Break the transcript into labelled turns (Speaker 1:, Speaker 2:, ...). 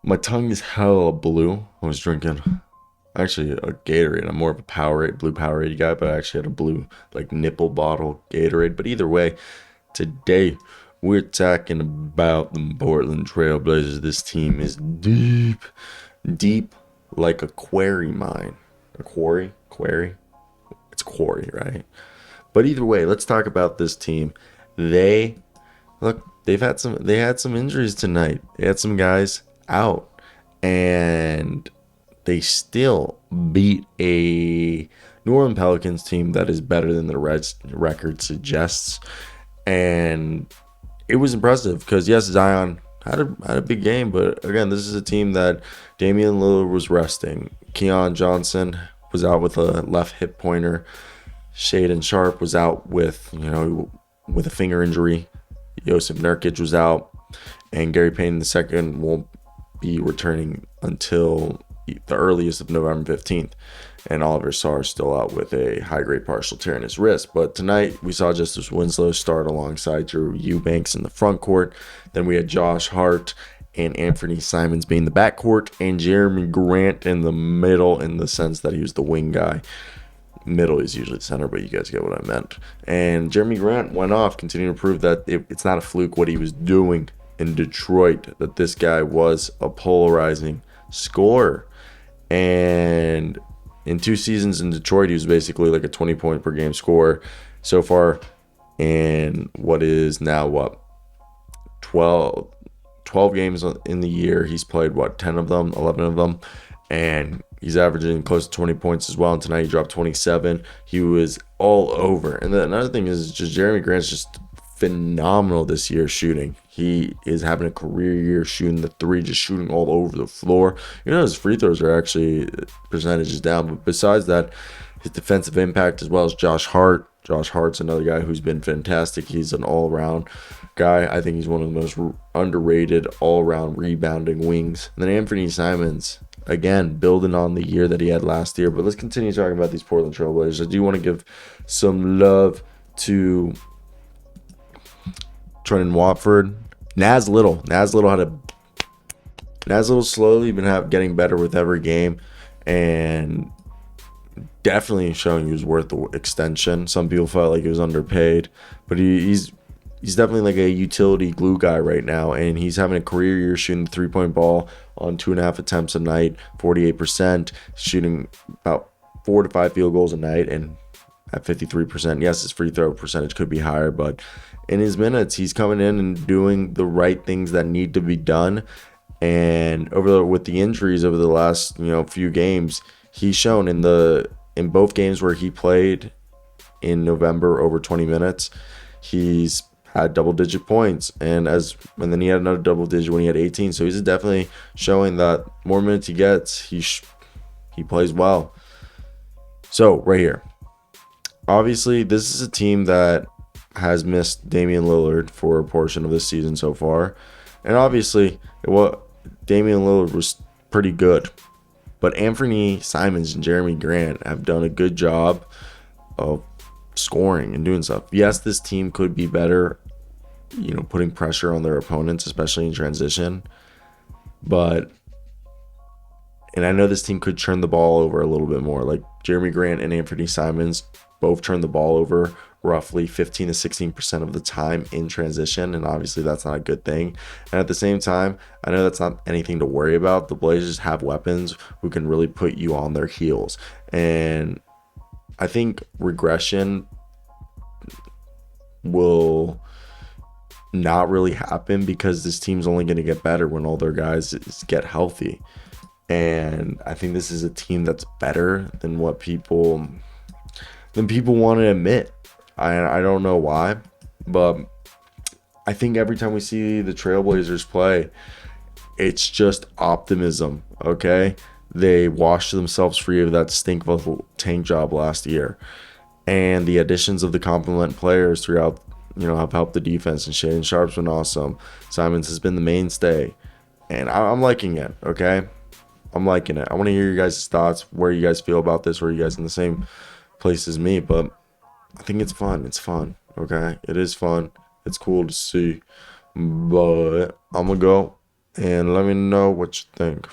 Speaker 1: My tongue is hella blue. I was drinking actually a Gatorade. I'm more of a Powerade, blue Powerade guy, but I actually had a blue like nipple bottle Gatorade. But either way, today we're talking about the Portland Trailblazers. This team is deep, deep like a quarry mine. A quarry? Quarry? It's quarry, right? But either way, let's talk about this team. They look, they had some injuries tonight. They had some guys out and they still beat a New Orleans Pelicans team that is better than the Reds record suggests. And it was impressive because yes, Zion had a big game, but again, this is a team that Damian Lillard was resting. Keon Johnson was out with a left hip pointer. Shaden Sharp was out with a finger injury. Josip Nurkic was out, and Gary Payton II won't be returning until the earliest of November 15th. And Oliver Sarr is still out with a high-grade partial tear in his wrist. But tonight, we saw Justice Winslow start alongside Drew Eubanks in the front court. Then we had Josh Hart and Anthony Simons being the backcourt, and Jeremy Grant in the middle in the sense that he was the wing guy. Middle is usually center, but you guys get what I meant. And Jeremy Grant went off, continuing to prove that it's not a fluke what he was doing in Detroit, that this guy was a polarizing scorer. And in 2 seasons in Detroit, he was basically like a 20-point per game scorer so far. And what is now, 12 games in the year. He's played, 10 of them, 11 of them. And he's averaging close to 20 points as well. And tonight he dropped 27. He was all over. And then another thing is just Jeremy Grant's just phenomenal this year shooting. He is having a career year shooting the three, just shooting all over the floor. His free throws are actually percentages down. But besides that, his defensive impact as well as Josh Hart. Josh Hart's another guy who's been fantastic. He's an all-around guy. I think he's one of the most underrated all-around rebounding wings. And then Anthony Simons, again, building on the year that he had last year. But let's continue talking about these Portland Trailblazers. I do want to give some love to Trenton Watford. Nas Little. Nas Little slowly been getting better with every game, and definitely showing he was worth the extension. Some people felt like he was underpaid, but he's definitely like a utility glue guy right now, and he's having a career year shooting the 3-point ball on 2.5 attempts a night, 48%, shooting about 4 to 5 field goals a night, and at 53%. Yes, his free throw percentage could be higher, but in his minutes, he's coming in and doing the right things that need to be done. And with the injuries over the last few games, he's shown in both games where he played in November over 20 minutes, he's had double-digit points, and then he had another double-digit when he had 18. So he's definitely showing that more minutes he gets, he plays well. So right here, obviously, this is a team that has missed Damian Lillard for a portion of this season so far, and obviously, Damian Lillard was pretty good. But Anthony Simons and Jeremy Grant have done a good job of scoring and doing stuff. Yes, this team could be better, putting pressure on their opponents, especially in transition. And I know this team could turn the ball over a little bit more. Like Jeremy Grant and Anthony Simons both turn the ball over roughly 15 to 16% of the time in transition, and obviously that's not a good thing. And at the same time, I know that's not anything to worry about. The Blazers have weapons who can really put you on their heels, and I think regression will not really happen because this team's only going to get better when all their guys get healthy. And I think this is a team that's better than what people want to admit. I don't know why, but I think every time we see the Trailblazers play, it's just optimism, okay? They washed themselves free of that stink of a tank job last year. And the additions of the complement players throughout, have helped the defense. And Shaden Sharp's been awesome. Simons has been the mainstay. And I'm liking it, okay? I'm liking it. I want to hear your guys' thoughts, where you guys feel about this, where you guys in the same place as me, but I think it's fun. It's fun, okay? It is fun. It's cool to see. But I'm going to go and let me know what you think.